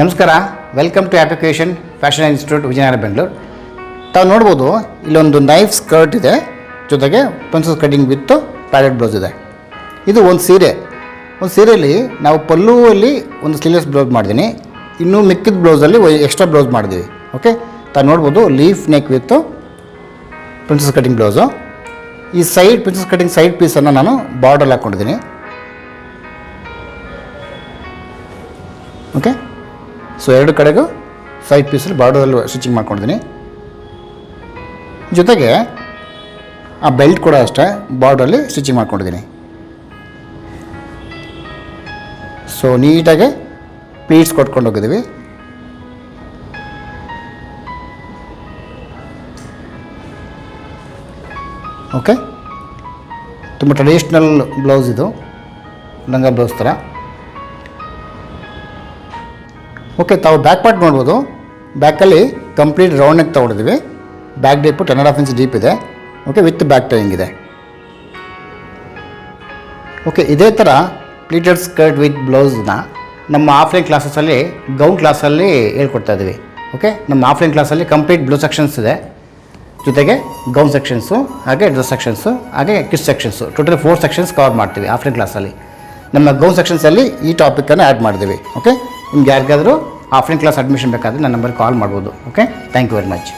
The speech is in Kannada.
ನಮಸ್ಕಾರ, welcome to Application Fashion Institute Vijayanagar Bengaluru. ತಾವು ನೋಡ್ಬೋದು ಇಲ್ಲೊಂದು ನೈಫ್ ಸ್ಕರ್ಟ್ ಇದೆ, ಜೊತೆಗೆ princess cutting with padded blouse ಇದೆ. ಇದು ಒಂದು ಸೀರೆಯಲ್ಲಿ ನಾವು ಪಲ್ಲುವಲ್ಲಿ ಒಂದು ಸ್ಲೀವ್ಲೆಸ್ ಬ್ಲೌಸ್ ಮಾಡಿದ್ದೀನಿ, ಇನ್ನೂ ಮಿಕ್ಕಿದ ಬ್ಲೌಸಲ್ಲಿ ಎಕ್ಸ್ಟ್ರಾ ಬ್ಲೌಸ್ ಮಾಡಿದ್ದೀವಿ. ಓಕೆ, ತಾವು ನೋಡ್ಬೋದು leaf neck with princess cutting blouse. ಈ ಸೈಡ್ ಪ್ರಿನ್ಸಸ್ ಕಟಿಂಗ್ ಸೈಡ್ ಪೀಸನ್ನು ನಾನು ಬಾರ್ಡರ್ ಹಾಕ್ಕೊಂಡಿದ್ದೀನಿ. ಓಕೆ, ಸೊ ಎರಡು ಕಡೆಗೂ ಸೈಡ್ ಪೀಸಲ್ಲಿ ಬಾರ್ಡರಲ್ಲಿ ಸ್ಟಿಚಿಂಗ್ ಮಾಡ್ಕೊಂಡಿದ್ದೀನಿ. ಜೊತೆಗೆ ಆ ಬೆಲ್ಟ್ ಕೂಡ ಅಷ್ಟೇ ಬಾರ್ಡ್ರಲ್ಲಿ ಸ್ಟಿಚಿಂಗ್ ಮಾಡ್ಕೊಂಡಿದ್ದೀನಿ. ಸೊ ನೀಟಾಗಿ ಪ್ಲೀಟ್ಸ್ ಕೊಟ್ಕೊಂಡು ಹೋಗಿದ್ದೀವಿ. ಓಕೆ, ತುಂಬ ಟ್ರೆಡಿಷ್ನಲ್ ಬ್ಲೌಸ್ ಇದು, ಲಂಗ ಬ್ಲೌಸ್ ಥರ. ಓಕೆ, ತಾವು ಬ್ಯಾಕ್ ಪಾರ್ಟ್ ನೋಡ್ಬೋದು. ಬ್ಯಾಕಲ್ಲಿ ಕಂಪ್ಲೀಟ್ ರೌಂಡ್ ನೆಕ್ ತೊಗೊಂಡಿದ್ದೀವಿ. ಬ್ಯಾಕ್ ಡೀಪು 10.5 ಇಂಚ್ ಡೀಪ್ ಇದೆ. ಓಕೆ, ವಿತ್ ಬ್ಯಾಕ್ ಟೈಯಿಂಗ್ ಇದೆ. ಓಕೆ, ಇದೇ ಥರ ಪ್ಲೀಟೆಡ್ ಸ್ಕರ್ಟ್ ವಿತ್ ಬ್ಲೌಸ್ನ ನಮ್ಮ ಆಫ್ಲೈನ್ ಕ್ಲಾಸಸ್ಸಲ್ಲಿ ಗೌನ್ ಕ್ಲಾಸಲ್ಲಿ ಹೇಳ್ಕೊಡ್ತಾ ಇದ್ದೀವಿ. ಓಕೆ, ನಮ್ಮ ಆಫ್ಲೈನ್ ಕ್ಲಾಸಲ್ಲಿ ಕಂಪ್ಲೀಟ್ ಬ್ಲೌಸ್ ಸೆಕ್ಷನ್ಸ್ ಇದೆ, ಜೊತೆಗೆ ಗೌನ್ ಸೆಕ್ಷನ್ಸು, ಹಾಗೆ ಡ್ರೆಸ್ ಸೆಕ್ಷನ್ಸು, ಹಾಗೆ kids sections, totally 4 sections cover ಮಾಡ್ತೀವಿ ಆಫ್ಲೈನ್ ಕ್ಲಾಸಲ್ಲಿ. ನಮ್ಮ ಗೌನ್ ಸೆಕ್ಷನ್ಸಲ್ಲಿ ಈ ಟಾಪಿಕನ್ನು ಆ್ಯಡ್ ಮಾಡಿದ್ದೀವಿ. ಓಕೆ, ನಿಮ್ಗೆ ಯಾರಿಗಾದರೂ ಆಫ್ಲೈನ್ ಕ್ಲಾಸ್ ಅಡ್ಮಿಷನ್ ಬೇಕಾದರೆ ನನ್ನ ನಂಬರ್ಗೆ ಕಾಲ್ ಮಾಡ್ಬೋದು. Okay, thank you very much.